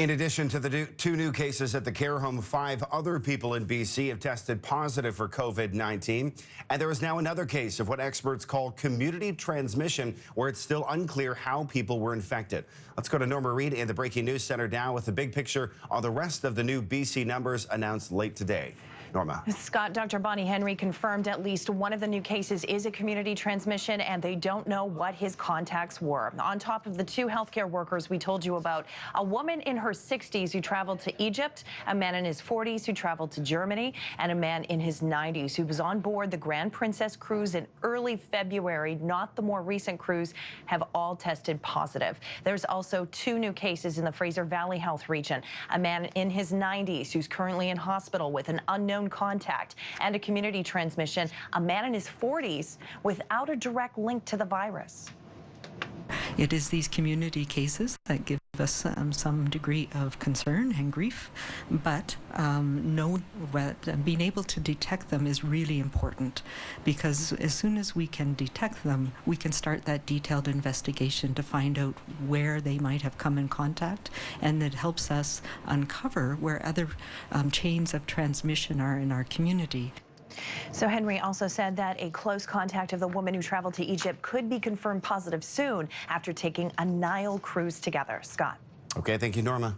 In addition to the two new cases at the care home, 5 other people in BC have tested positive for COVID-19. And there is now another case of what experts call community transmission, where it's still unclear how people were infected. Let's go to Norma Reed in the Breaking News Center now with the big picture on the rest of the new BC numbers announced late today. Norma. Scott, Dr. Bonnie Henry confirmed at least one of the new cases is a community transmission, and they don't know what his contacts were. On top of the 2 healthcare workers we told you about, a woman in her 60s who traveled to Egypt, a man in his 40s who traveled to Germany, and a man in his 90s who was on board the Grand Princess cruise in early February, not the more recent cruise, have all tested positive. There's also 2 new cases in the Fraser Valley Health region, a man in his 90s who's currently in hospital with an unknown contact, and a community transmission, a man in his 40s without a direct link to the virus. It is these community cases that give us some degree of concern and grief, but being able to detect them is really important, because as soon as we can detect them, we can start that detailed investigation to find out where they might have come in contact, and it helps us uncover where other chains of transmission are in our community. So Henry also said that a close contact of the woman who traveled to Egypt could be confirmed positive soon after taking a Nile cruise together. Scott. Okay, thank you, Norma.